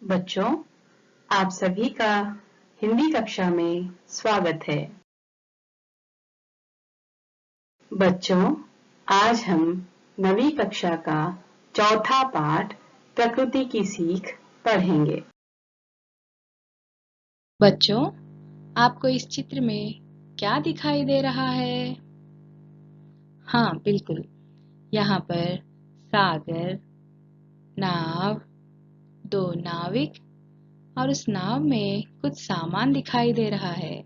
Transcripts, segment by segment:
बच्चों, आप सभी का हिंदी कक्षा में स्वागत है। बच्चों, आज हम 9वीं कक्षा का चौथा पाठ प्रकृति की सीख पढ़ेंगे। बच्चों, आपको इस चित्र में क्या दिखाई दे रहा है? हाँ, बिल्कुल। यहाँ पर सागर, नाव, 2 नाविक और उस नाव में कुछ सामान दिखाई दे रहा है।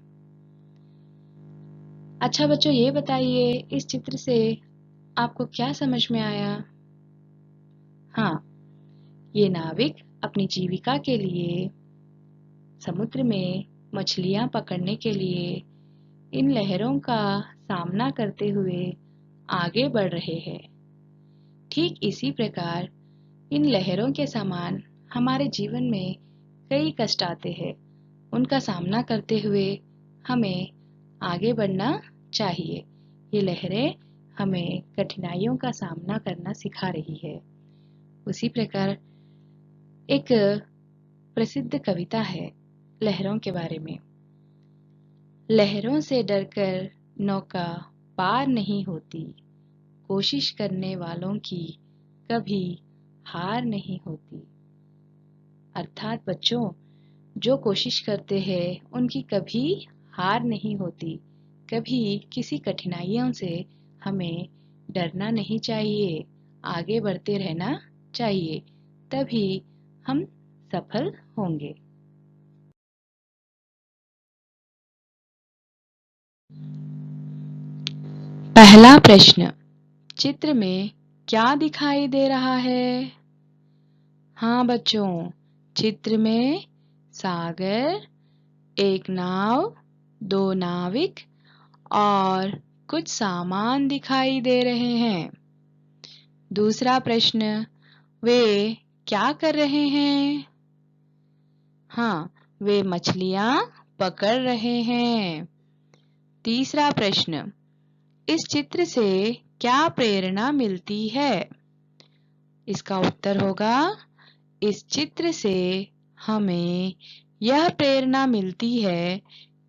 अच्छा बच्चों, ये बताइए इस चित्र से आपको क्या समझ में आया? हाँ, ये नाविक अपनी जीविका के लिए समुद्र में मछलियाँ पकड़ने के लिए इन लहरों का सामना करते हुए आगे बढ़ रहे हैं। ठीक इसी प्रकार इन लहरों के समान हमारे जीवन में कई कष्ट आते हैं। उनका सामना करते हुए हमें आगे बढ़ना चाहिए। ये लहरें हमें कठिनाइयों का सामना करना सिखा रही है। उसी प्रकार एक प्रसिद्ध कविता है लहरों के बारे में। लहरों से डरकर नौका पार नहीं होती, कोशिश करने वालों की कभी हार नहीं होती। अर्थात बच्चों, जो कोशिश करते हैं उनकी कभी हार नहीं होती। कभी किसी कठिनाइयों से हमें डरना नहीं चाहिए, आगे बढ़ते रहना चाहिए, तभी हम सफल होंगे। पहला प्रश्न, चित्र में क्या दिखाई दे रहा है? हाँ बच्चों, चित्र में सागर, एक नाव, 2 नाविक और कुछ सामान दिखाई दे रहे हैं। दूसरा प्रश्न, वे क्या कर रहे हैं? हाँ, वे मछलियाँ पकड़ रहे हैं। तीसरा प्रश्न, इस चित्र से क्या प्रेरणा मिलती है? इसका उत्तर होगा, इस चित्र से हमें यह प्रेरणा मिलती है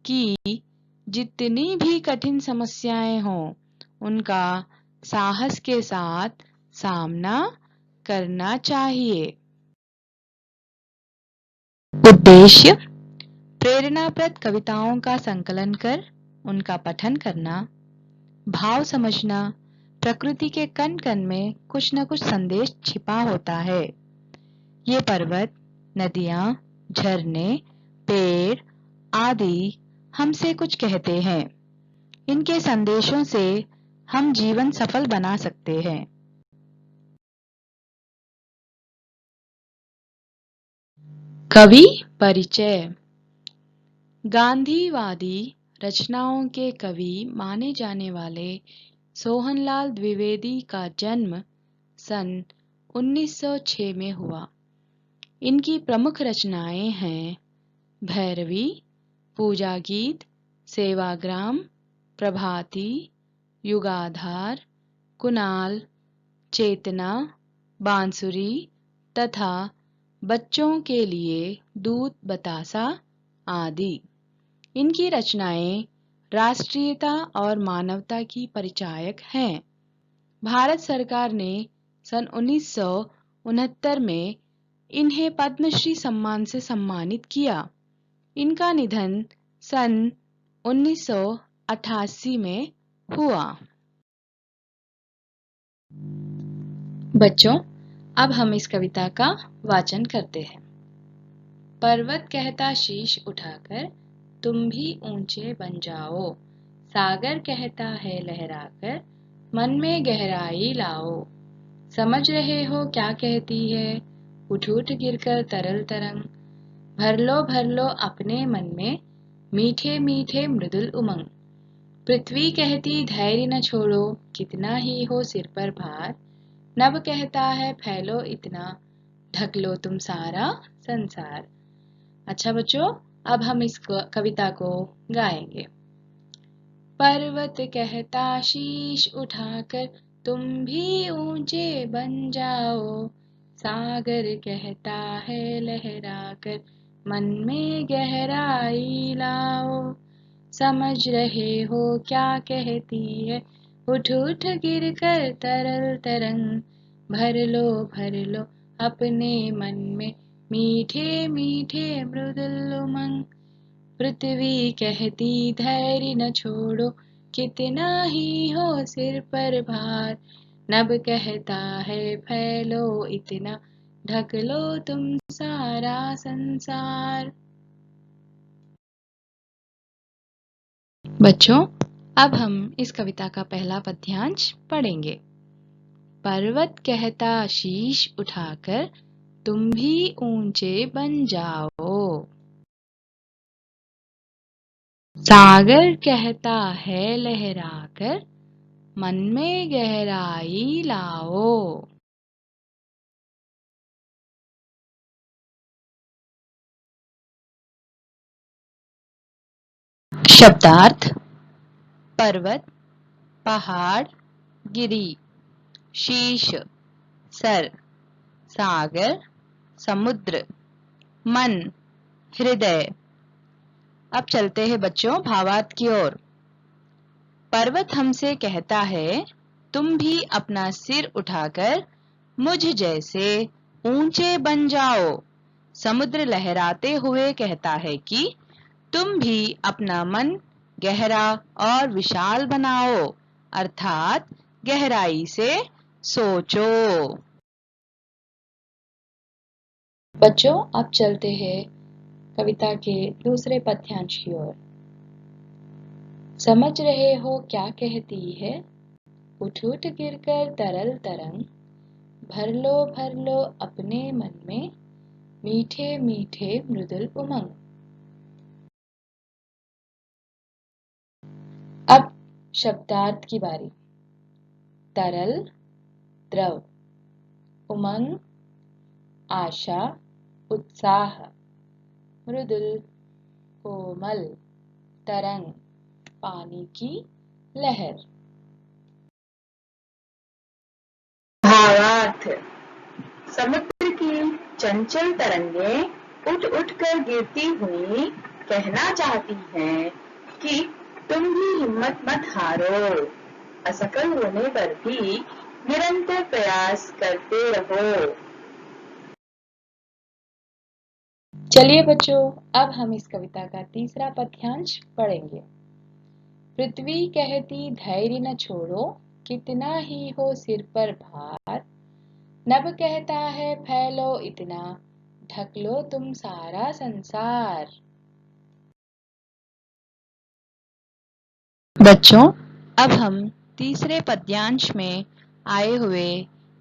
कि जितनी भी कठिन समस्याएं हों, उनका साहस के साथ सामना करना चाहिए। उद्देश्य, प्रेरणाप्रद कविताओं का संकलन कर उनका पठन करना, भाव समझना, प्रकृति के कण कण में कुछ न कुछ संदेश छिपा होता है। ये पर्वत, नदियाँ, झरने, पेड़ आदि हमसे कुछ कहते हैं। इनके संदेशों से हम जीवन सफल बना सकते हैं। कवि परिचय। गांधीवादी रचनाओं के कवि माने जाने वाले सोहनलाल द्विवेदी का जन्म सन 1906 में हुआ। इनकी प्रमुख रचनाएं हैं भैरवी, पूजा गीत, सेवाग्राम, प्रभाती, युगाधार, कुणाल, चेतना, बांसुरी तथा बच्चों के लिए दूध बतासा आदि। इनकी रचनाएं राष्ट्रीयता और मानवता की परिचायक हैं। भारत सरकार ने सन 1969 में इन्हें पद्मश्री सम्मान से सम्मानित किया। इनका निधन सन 1988 में हुआ। बच्चों, अब हम इस कविता का वाचन करते हैं। पर्वत कहता शीश उठाकर तुम भी ऊंचे बन जाओ, सागर कहता है लहराकर मन में गहराई लाओ। समझ रहे हो क्या कहती है उठ उठ गिरकर तरल तरंग, भर लो अपने मन में मीठे मीठे मृदुल उमंग। पृथ्वी कहती धैर्य न छोड़ो, कितना ही हो सिर पर भार, नभ कहता है फैलो इतना, ढक लो तुम सारा संसार। अच्छा बच्चों, अब हम इस कविता को गाएंगे। पर्वत कहता शीश उठाकर तुम भी ऊंचे बन जाओ, सागर कहता है लहराकर मन में गहराई लाओ। समझ रहे हो क्या कहती है, उठ उठ गिर कर तरल तरंग। भर लो अपने मन में मीठे मीठे मृदुल उमंग। पृथ्वी कहती धैर्य न छोड़ो, कितना ही हो सिर पर भार। नभ कहता है फैलो इतना, ढक लो तुम सारा संसार। बच्चों, अब हम इस कविता का पहला पद्यांश पढ़ेंगे। पर्वत कहता शीश उठाकर, तुम भी ऊंचे बन जाओ। सागर कहता है लहराकर, मन में गहराई लाओ। शब्दार्थ: पर्वत, पहाड़, गिरी, शीश, सर, सागर, समुद्र, मन, हृदय। अब चलते हैं बच्चों भावार्थ की ओर। पर्वत हमसे कहता है, तुम भी अपना सिर उठाकर मुझ जैसे ऊंचे बन जाओ। समुद्र लहराते हुए कहता है कि तुम भी अपना मन गहरा और विशाल बनाओ, अर्थात गहराई से सोचो। बच्चों, अब चलते हैं कविता के दूसरे पद्यांश की ओर। समझ रहे हो क्या कहती है, उठ उठ गिरकर तरल तरंग। भर लो अपने मन में मीठे मीठे मृदुल उमंग। अब शब्दार्थ की बारी। तरल द्रव, उमंग आशा उत्साह, मृदुल कोमल, तरंग पानी की लहर। भावार्थ: समुद्र की चंचल तरंगें उठ उठ कर गिरती हुई कहना चाहती हैं कि तुम भी हिम्मत मत हारो, असफल होने पर भी निरंतर प्रयास करते रहो। चलिए बच्चों, अब हम इस कविता का तीसरा पद्यांश पढ़ेंगे। पृथ्वी कहती धैर्य न छोड़ो, कितना ही हो सिर पर भार। नभ कहता है फैलो इतना, ढक लो तुम सारा संसार। बच्चों, अब हम तीसरे पद्यांश में आए हुए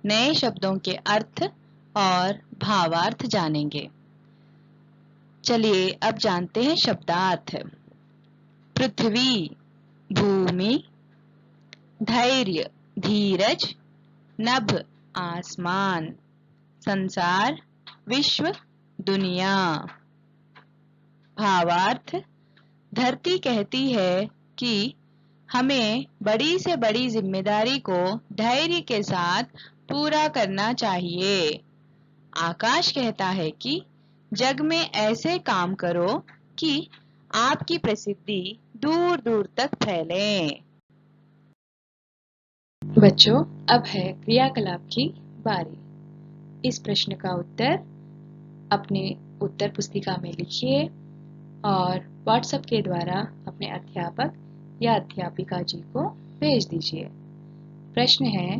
नए शब्दों के अर्थ और भावार्थ जानेंगे। चलिए अब जानते हैं शब्दार्थ। पृथ्वी भूमि, धैर्य धीरज, नभ आसमान, संसार विश्व दुनिया। भावार्थ: धरती कहती है कि हमें बड़ी से बड़ी जिम्मेदारी को धैर्य के साथ पूरा करना चाहिए। आकाश कहता है कि जग में ऐसे काम करो कि आपकी प्रसिद्धि दूर दूर तक फैले। बच्चों, अब है क्रियाकलाप की बारी। इस प्रश्न का उत्तर अपने उत्तर पुस्तिका में लिखिए और व्हाट्सएप के द्वारा अपने अध्यापक या अध्यापिका जी को भेज दीजिए। प्रश्न है,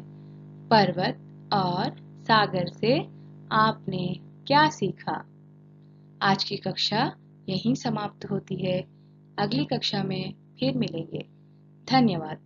पर्वत और सागर से आपने क्या सीखा? आज की कक्षा यहीं समाप्त होती है। अगली कक्षा में फिर मिलेंगे। धन्यवाद।